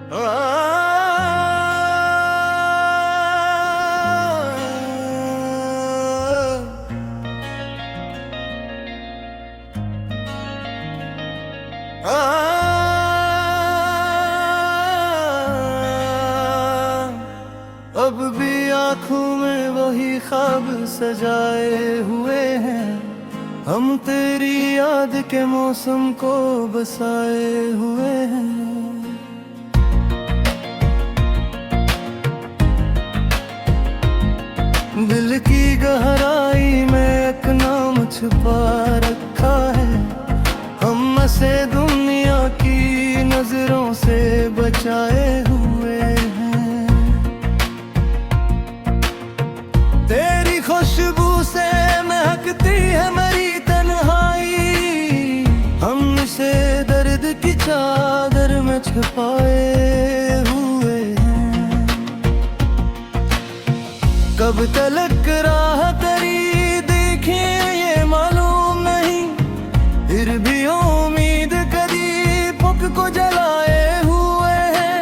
अब भी आँखों में वही ख्वाब सजाए हुए हैं, हम तेरी याद के मौसम को बसाए हुए हैं। दिल की गहराई में एक नाम छुपा रखा है, हम से दुनिया की नजरों से बचाए हुए हैं। तेरी खुशबू से महकती है मेरी तन्हाई, हम से दर्द की चादर में छुपाए हुए हैं। कब तलक राह तेरी देखी ये मालूम नहीं, फिर भी उम्मीद कदी भूख को जलाए हुए हैं।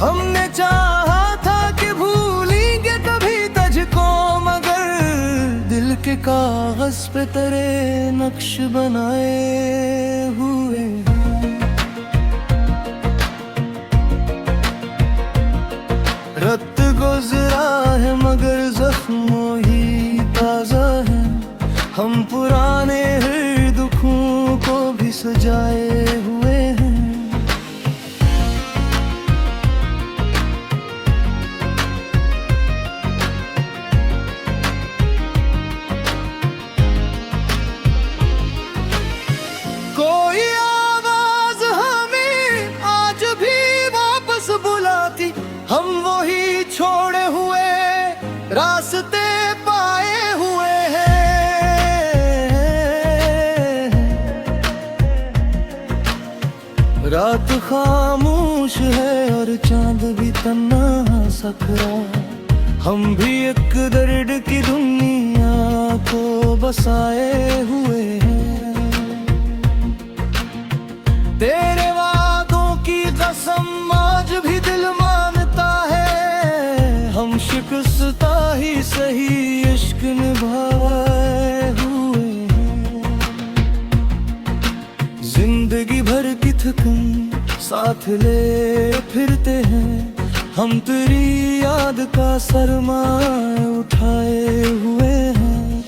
हमने चाहा था कि भूलेंगे कभी तुझको, मगर दिल के कागज पे तेरे नक्श बनाए हुए हैं। रत गुजरा है मगर जख्मों ही ताजा है, हम पुराने हर दुखों को भी सजाए हुए हैं। कोई आवाज हमें आज भी वापस बुलाती, हम वही छोड़े हुए रास्ते पाए हुए हैं। रात खामोश है और चांद भी तन्हा सकरा, हम भी एक दर्द की दुनिया को बसाए हुए हैं। तेरे वादों की कसम आज भी दिल मानता है, हम शिकस्ता ही सही इश्क निभाए हुए हैं। जिंदगी भर की थकन साथ ले फिरते हैं, हम तेरी याद का सरमाया उठाए हुए हैं।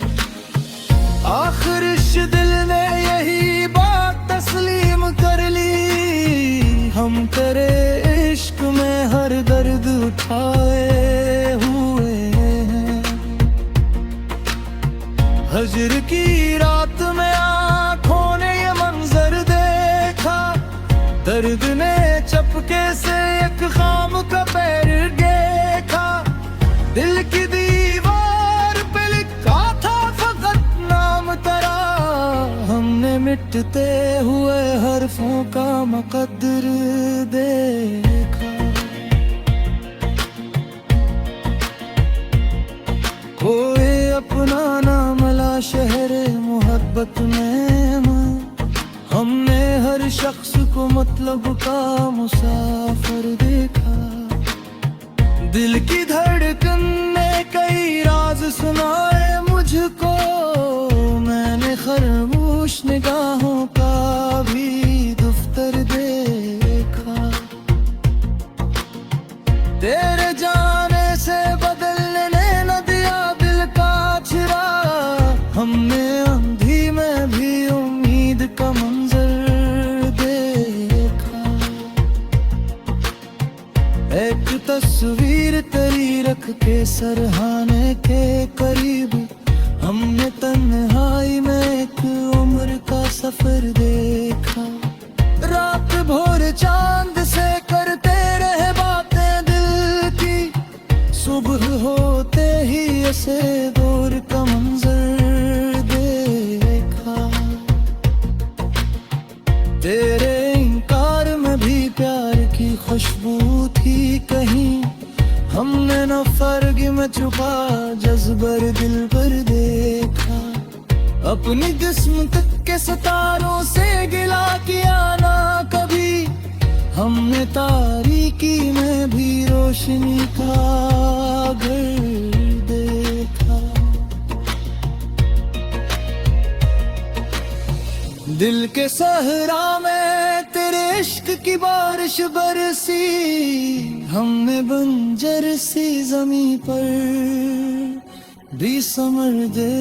आखिर इस दिल ने यही बात तस्लीम कर ली, हम तेरे इश्क में हर दर्द उठाए हुए हैं। हजर की रात में आँखों ने ये मंजर देखा, दर्द ने चपके से एक खाम का पैर देखा। दिल की दीवार पे लिखा था फकत नाम तेरा, हमने मिटते हुए हरफों का मुकद्दर देखा। कोई अपना ना मिला शहर मोहब्बत में, हमने हर शख्स को मतलब का मुसाफिर देखा। दिल की धड़कन ने कई राज सुनाए मुझको, मैंने खरगोश निगाहों का भी दफ्तर देखा। तेरे जाने से बदलने न दिया दिल का छिरा, हमने आंधी में भी उम्मीद का मंजर देखा। एक तस्वीर तेरी रख के सरहाने के करीब, हमने तन्हाई में एक उम्र का सफर देखा। रात भोर चांद से करते रहे बातें दिल की, सुबह होते ही ऐसे दौर का मंजर देखा। तेरे इनकार में भी प्यार की खुशबू थी कहीं, हमने न फर्गी में छुपा जज्बर दिल पर देखा। अपनी जिस्म तक के सितारों से गिला किया ना कभी, हमने तारीकी में भी रोशनी का घर देखा। दिल के सहरा में तेरे इश्क की बारिश बरसी, हमने बंजर सी जमी पर भी समर देखा।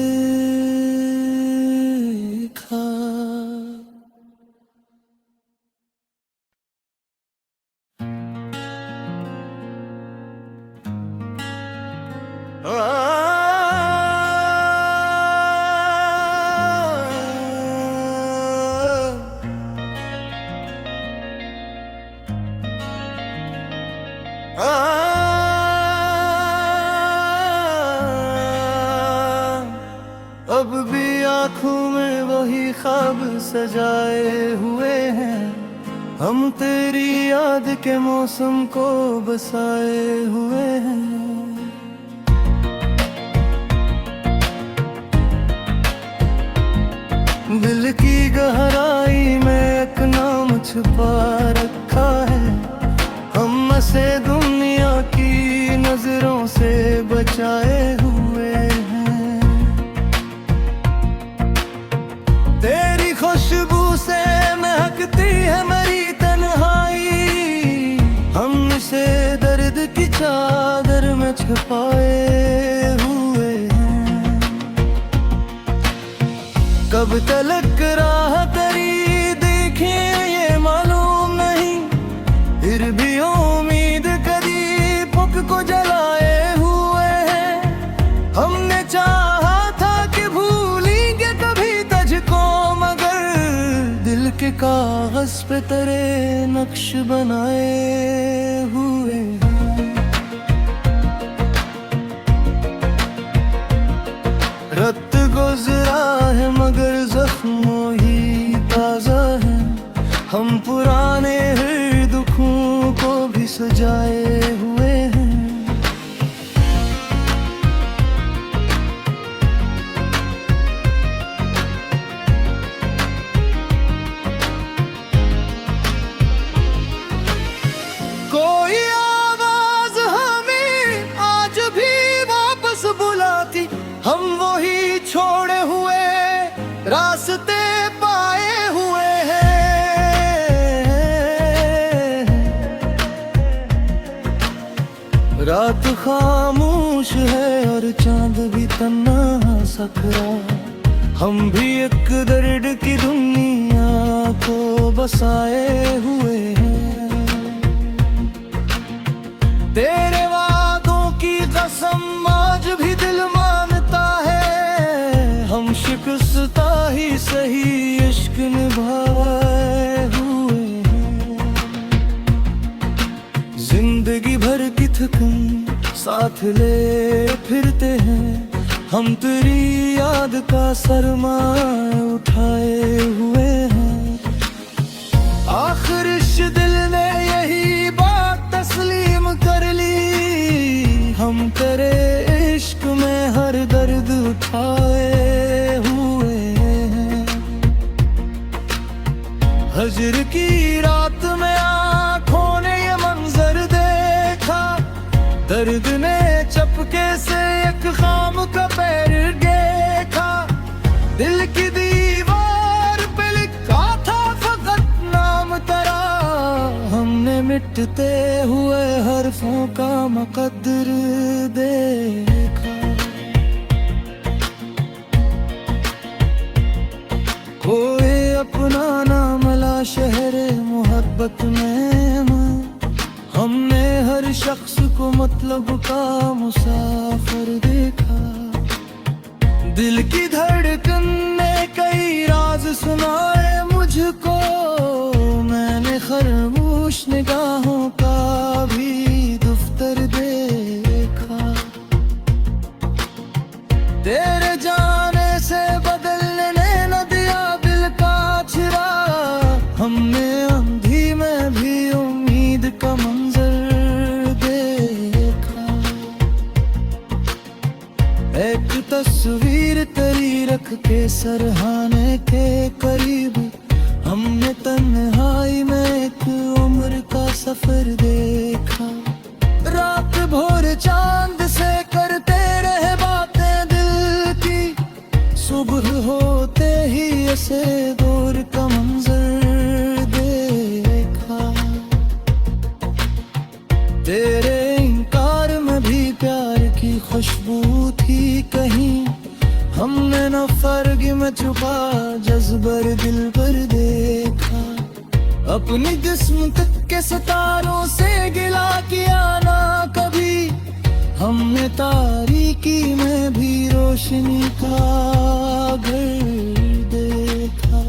अब भी आँखों में वही ख्वाब सजाए हुए हैं, हम तेरी याद के मौसम को बसाए हुए हैं। दिल की गहराई में एक नाम छुपा रखा है, हम से दुनिया की नजरों से बचाए हुए हैं। तेरी खुशबू से महकती है मेरी तन्हाई, हम से दर्द की चादर में छुपाए हुए हैं। कब तलक राह तेरी देखी ये मालूम नहीं, फिर भी उम्मीद कदी पुक को जलाए हुए हैं। हमने चाहा था कि भूलेंगे कभी तुझको, मगर दिल के कागज पे तेरे नक्श बनाए हुए हैं। रत गुजरा है मगर जख्मों ही ताजा है, हम पुराने दुखों को भी सजाए हुए हैं। कोई आवाज हमें आज भी वापस बुलाती, हम वही छोड़े हुए रास्ते पाए हुए हैं। रात खामोश है और चांद भी तन्हा सकरा, हम भी एक दर्द की दुनिया को बसाए हुए हैं। तेरे वादों की कसम आज भी दिल मानता है, हम शिकस्ता ही सही इश्क निभाए हुए हैं। जिंदगी भर की थकन साथ ले फिरते हैं, हम तेरी याद का सरमाया उठाए हुए हैं। आखिर इस दिल ने यही बात तस्लीम कर ली, हम तेरे इश्क में हर दर्द उठाए हुए हैं। हजर की रात में आँखों ने ये मंजर देखा, दर्द ने चपके से एक खाम का पैर देखा। दिल की दीवार पे लिखा था फकत नाम तेरा, हमने मिटते हुए हरफों का मुकद्दर देखा। कोई अपना नाम ला शहरे मोहब्बत में, हमने हर शख्स को मतलब का मुसाफिर देखा। दिल की धड़कन ने कई राज सुनाए मुझको, मैंने खामोश निगाहों का भी दफ्तर देखा। तेरे जाने से बदलने न दिया दिल का छिरा, हमने आंधी में भी उम्मीद का मंजर देखा। एक तस्वीर तेरी रख के सरहाने के करीब, हमने तन्हाई में एक उम्र का से दूर का मंजर देखा। तेरे इनकार में भी प्यार की खुशबू थी कहीं, हमने न फर्ग में छुपा जज्बर दिल पर देखा। अपनी जिस्म तक के सितारों से गिला किया ना कभी, हमने तारीकी में भी रोशनी का घर देखा।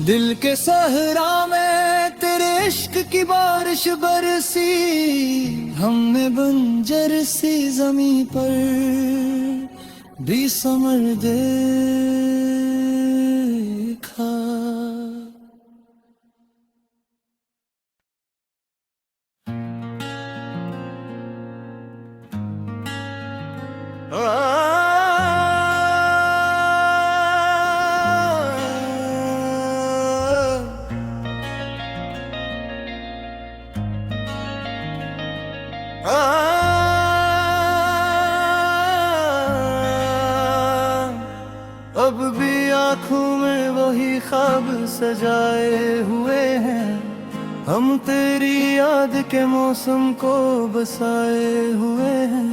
दिल के सहरा में तेरे इश्क की बारिश बरसी, हमने बंजर सी ज़मीं पर भी समर देखा। अब भी आँखों में वही ख्वाब सजाए हुए हैं, हम तेरी याद के मौसम को बसाए हुए हैं।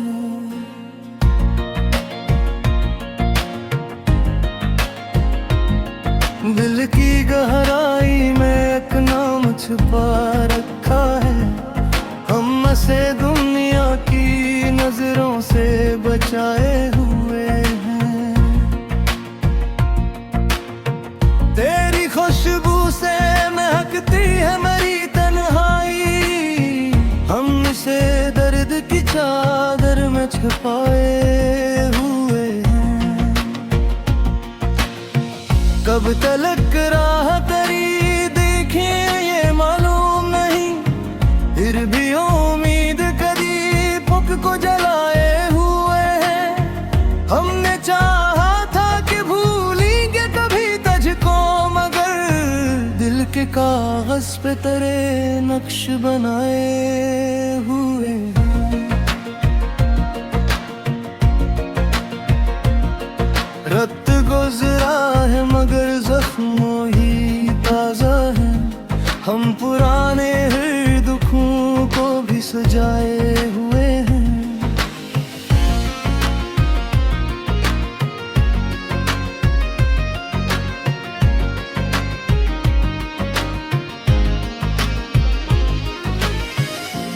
दिल की गहराई में एक नाम छुपा रखा है, हम से दुनिया की नजरों से बचाए हुए हैं। तेरी खुशबू से महकती है मेरी तन्हाई, हम से दर्द की चादर में छुपाए हुए हैं। कब तलक राह तेरी देखे ये मालूम नहीं, फिर भी उम्मीद कदी पुक को जलाए हुए हैं। हमने चाहा था कि भूलेंगे कभी तुझको, मगर दिल के कागज पे तेरे नक्श बनाए हुए हैं। रत गुजरा है मगर जख्मों ही ताजा है, हम पुराने दुखों को भी सजाए हुए हैं।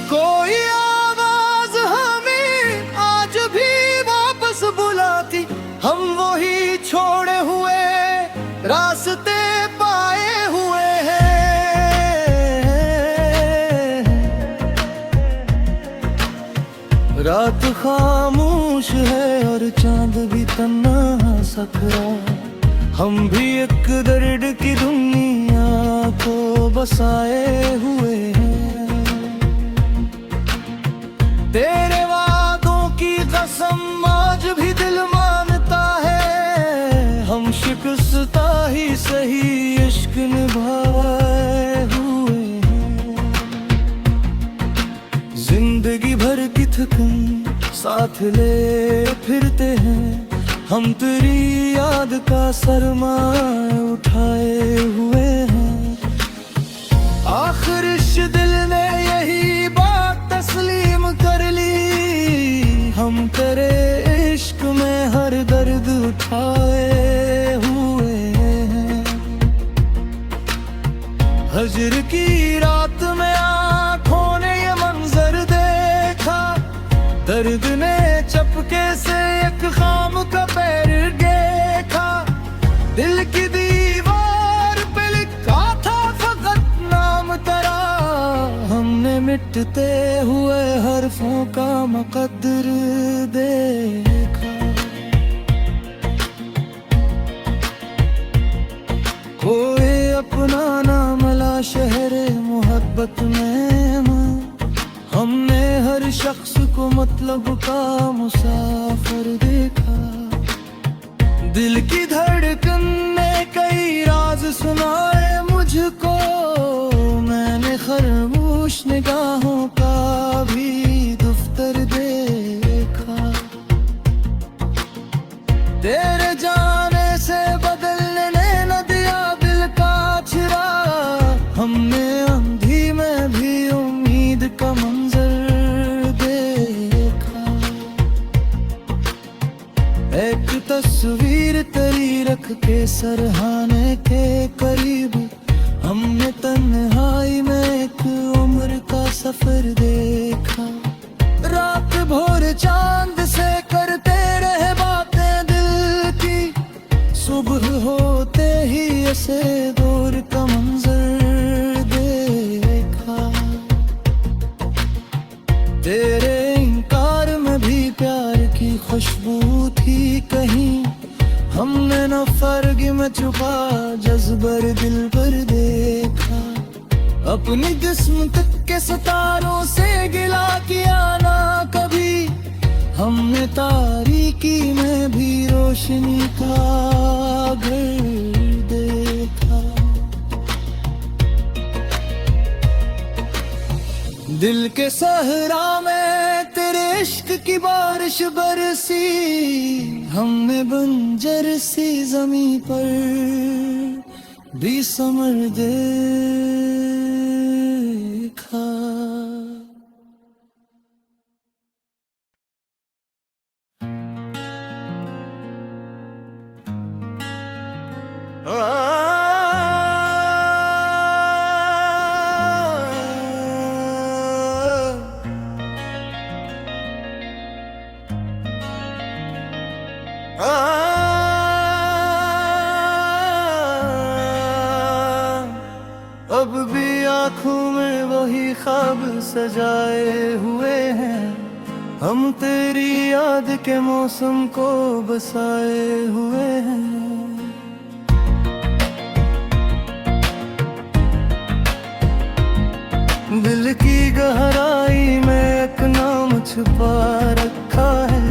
कोई आवाज हमें आज भी वापस बुलाती, हम वही छोड़े हुए रास्ते पाए हुए हैं। रात खामोश है और चांद भी तन्हा सकरा, हम भी एक दर्द की दुनिया को बसाए हुए हैं। तेरे वादों की कसम आज भी दिल मानता है, हम शिकस्ता ही सही इश्क निभाए हुए हैं। जिंदगी भर की थकन साथ ले फिरते हैं, हम तेरी याद का सरमाया उठाए हुए हैं। आखिर इस दिल ने यही बात तस्लीम कर ली, हम तेरे इश्क में हर दर्द उठाए हुए हैं। हजर की रात में आँखों ने ये मंजर देखा, दर्द ने चपके से एक खाम का पैर देखा। दिल की दीवार पे लिखा था फकत नाम तेरा, हमने मिटते हुए हरफों का मुकद्दर देखा। कोई अपना ना मिला शहर मोहब्बत में, हमने हर शख्स को मतलब का मुसाफिर देखा। दिल की धड़कन ने कई राज सुनाए मुझको, मैंने खरगोश निगाहों का भी दफ्तर देखा। तेरे जाने से बदलने ने न दिया दिल का छिरा। हमने आंधी में भी उम्मीद का मंजर देखा। एक तस्वीर तेरी रख के सरहाने के करीब हमने तन्हाई में एक उम्र का सफर देखा। रात भोर चांद से करते रहे बातें दिल की, सुबह होते ही ऐसे दूर का मंजर देखा। तेरे इनकार में भी प्यार की खुशबू थी कहीं, हमने न फर्क में छुपा जज्बर दिल पर देखा। अपनी जिस्म तक के सितारों से गिला किया ना कभी, हमने तारीकी में भी रोशनी का घर देखा। दिल के सहरा में तेरे इश्क की बारिश बरसी, हमने बंजर सी जमी पर भी समर देखा। अब भी आँखों में वही ख्वाब सजाए हुए हैं, हम तेरी याद के मौसम को बसाए हुए हैं। दिल की गहराई में एक नाम छुपा रखा है,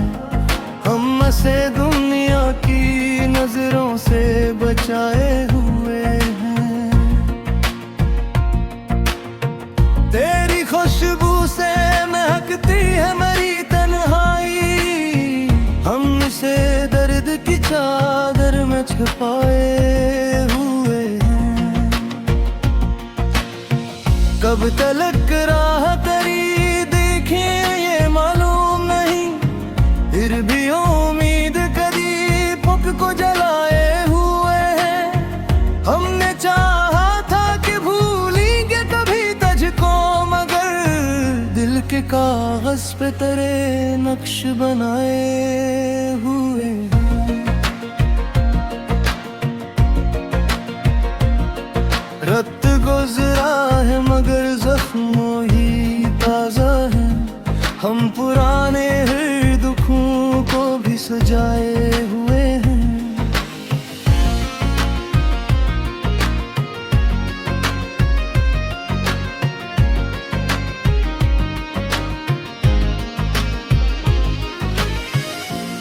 हम से दुनिया की नजरों से बचाए हुए हैं। तेरी खुशबू से महकती है मेरी तन्हाई, हम से दर्द की चादर में छुपाए हुए हैं। कब तलक राह तेरी देखे ये मालूम नहीं, फिर भी उम्मीद कदी भूख को जलाए हुए हैं। हमने चाहा था कि भूलेंगे कभी तुझको, मगर दिल के कागज पे तेरे नक्श बनाए हुए हैं। रत गुजरा है मगर जख्मों ही ताजा है, हम पुराने हर दुखों को भी सजाए हुए हैं।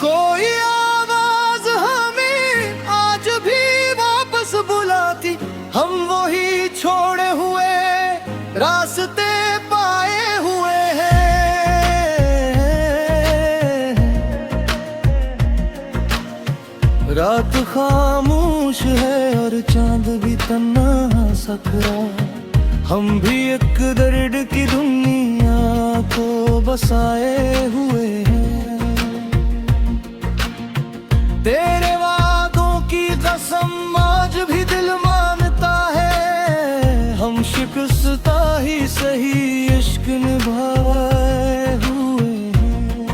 कोई आवाज हमें आज भी वापस बुलाती, हम वही छोड़े हुए रास्ते पाए हुए हैं। रात खामोश है और चांद भी तन्हा सकरा, हम भी एक दर्द की दुनिया को बसाए हुए हैं। तेरे वादों की कसम आज भी दिल मानता है, हम शिकस्ता ही सही इश्क निभाए हुए हैं।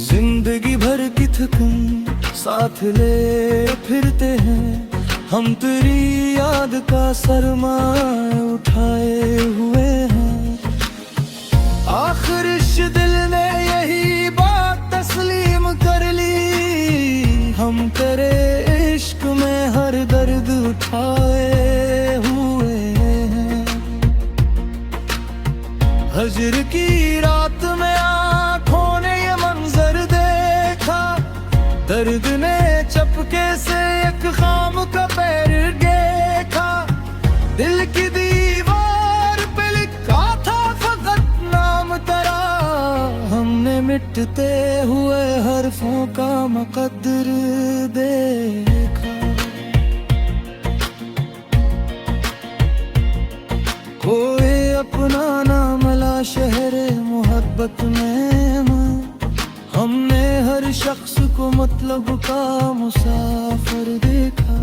जिंदगी भर की थकन साथ ले फिरते हैं, हम तेरी याद का सरमाया उठाए हुए हैं। आखिर इस दिल ने यही बात तस्लीम कर ली, हम तेरे इश्क में हर दर्द उठाए हुए हैं। हजर की रात में आँखों ने ये मंजर देखा, दर्द ने चपके से एक खाम का पैर देखा। दिल की दीवार पे लिखा था फकत नाम तेरा, हमने मिटते हुए हरफों का मुकद्दर देखा। कोई अपना ना मिला शहर मोहब्बत में, हमने हर शख्स को मतलब का मुसाफिर देखा।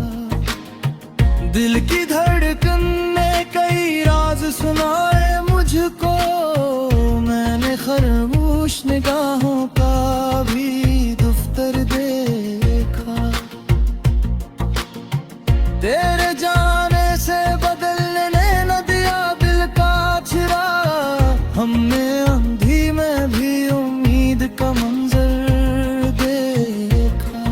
दिल की धड़कन ने कई राज सुनाए मुझको, मैंने खरगोश निगाहों का भी दफ्तर देखा। तेरे जाने से बदलने न दिया दिल का छिरा, हमने अंधी में भी उम्मीद का मंजर देखा।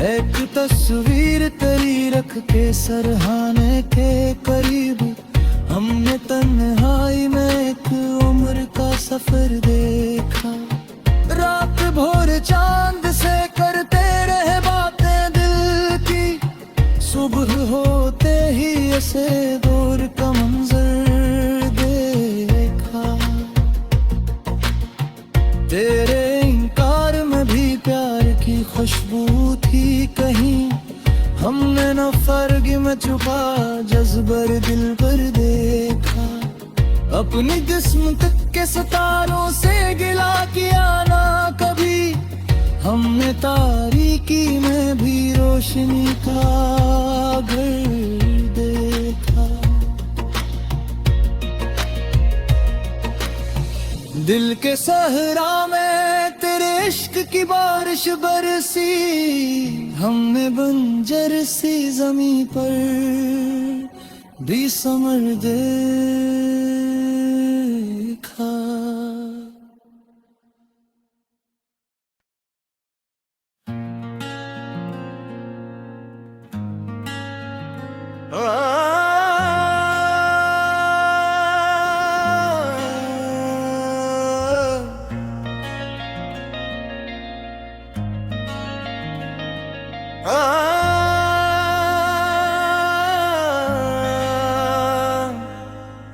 एक तस्वीर तेरी रख के सरहाने के करीब, हमने तन्हाई में एक उम्र का सफर देखा। रात भोर चांद से करते रहे बातें दिल की, सुबह होते ही ऐसे दौर का मंजर देखा। तेरे इनकार में भी प्यार की खुशबू थी कहीं, हमने न फर्गी में छुपा जज्बर दिल पर देखा। अपनी जिस्म तक के सितारों से गिला किया ना कभी, हमने तारीकी में भी रोशनी का घर देखा। दिल के सहरा में तेरे इश्क की बारिश बरसी, हमने बंजर सी जमीं पर भी समर देखा।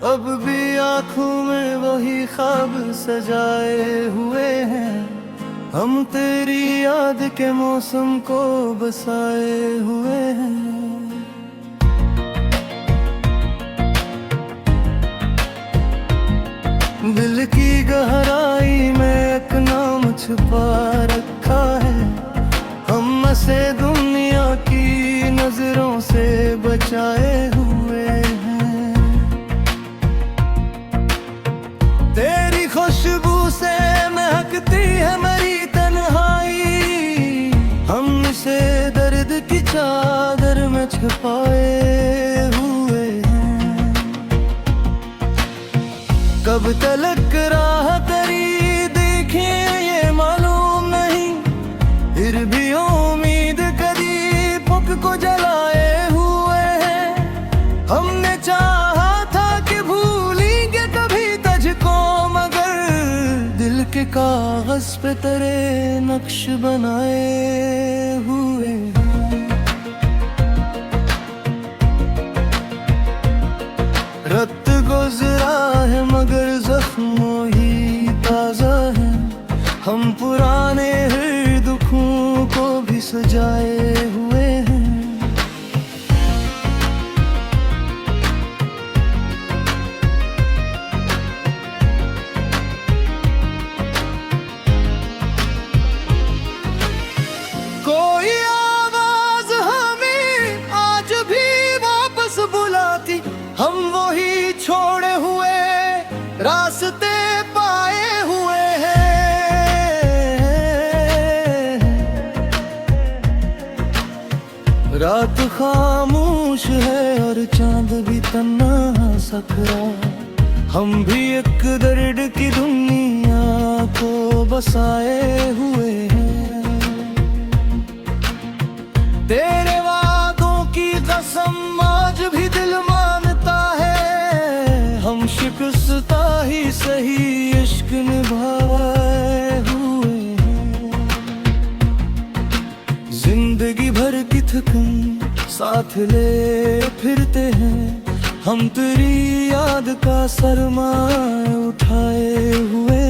अब भी आँखों में वही ख्वाब सजाए हुए हैं, हम तेरी याद के मौसम को बसाए हुए हैं। दिल की गहराई में एक नाम छुपा रखा है, हम से दुनिया की नजरों से बचाए हुए हैं। तेरी खुशबू से महकती है मेरी तन्हाई, हम से दर्द की चादर में छुपाए हुए हैं। कब तलक राह तेरी देखी ये मालूम नहीं, फिर भी उम्मीद कदी फुक को जलाए हुए हैं। हमने चाहा था कि भूलेंगे कभी तुझको, मगर दिल के कागज पे तेरे नक्श बनाए हुए हैं। रत गुजरा है मगर जख्मों ही ताजा है, हम पुराने हर दुखों को भी सजाए हुए हैं। कोई आवाज हमें आज भी वापस बुलाती, हम वही छोड़े हुए रास्ते पाए हुए हैं। रात खामोश है और चांद भी तन्हा सकरा, हम भी एक दर्द की दुनिया को बसाए हुए हैं। तेरे वादों की कसम आज भी दिल मानता है, हम शिकस्ता ही सही इश्क निभाए हुए हैं। जिंदगी भर की थकन साथ ले फिरते हैं, हम तेरी याद का सरमाया उठाए हुए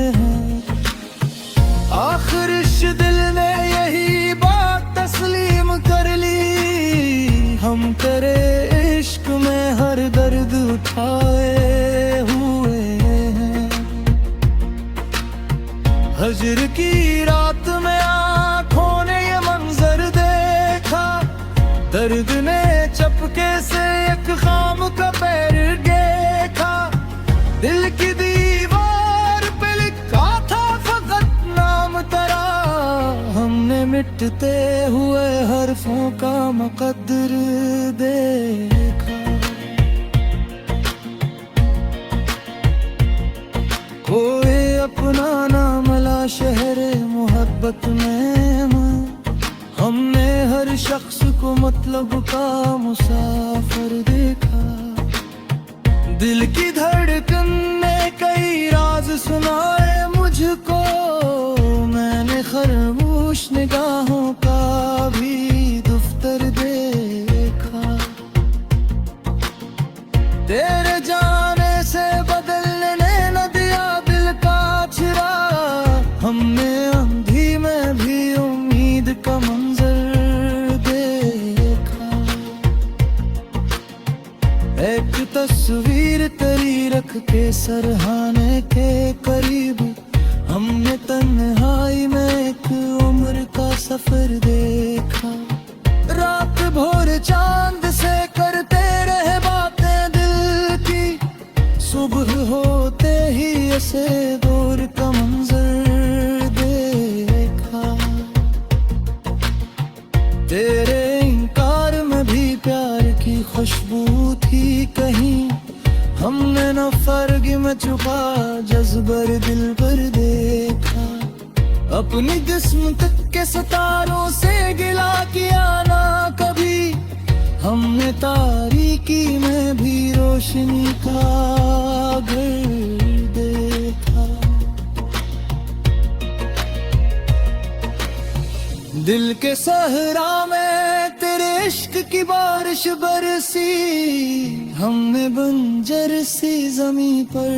फजर की रात में आँखों ने ये मंजर देखा, दर्द ने चपके से एक खाम का पैर देखा। दिल की दीवार पे लिखा था फकत नाम तेरा, हमने मिटते हुए हरफों का मुकद्दर देखा। कोई अपना नाम ला शहरे मोहब्बत में, हमने हर शख्स को मतलब का मुसाफिर देखा। दिल की धड़कन ने कई राज सुनाए मुझको, मैंने खामोश निगाहों का भी दफ्तर देखा। तेरे जाने से बदलने न दिया दिल का चिरा, हमने अंधी में भी उम्मीद का मंजर देखा। एक तस्वीर तेरी रख के सरहाने के करीब, हमने तन्हाई में एक उम्र का सफर देखा। रात भोर चांद से करते रहे बातें दिल की, सुबह होते ही ऐसे दौर का मंजर देखा। तेरे इनकार में भी प्यार की खुशबू थी कहीं, हमने न फर्ग में छुपा जज्बर दिल पर देखा। अपनी जिस्म तक के सितारों से गिला किया ना कभी, हमने तारीकी में भी रोशनी का घर देखा। दिल के सहरा में तेरे इश्क की बारिश बरसी, हमने बंजर सी जमीन पर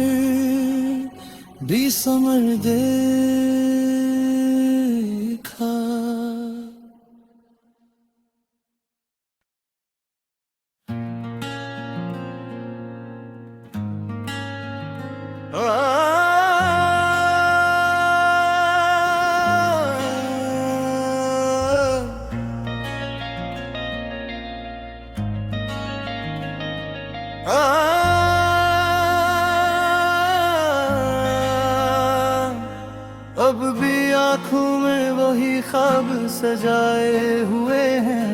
भी समर देखा। अब भी आँखों में वही ख्वाब सजाए हुए हैं,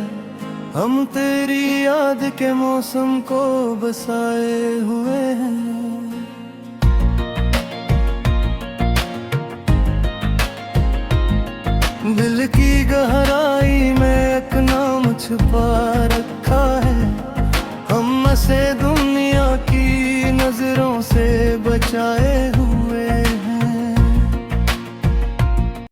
हम तेरी याद के मौसम को बसाए हुए हैं। दिल की गहराई में एक नाम छुपा रखा है, हम से दुनिया की नजरों से बचाए हैं।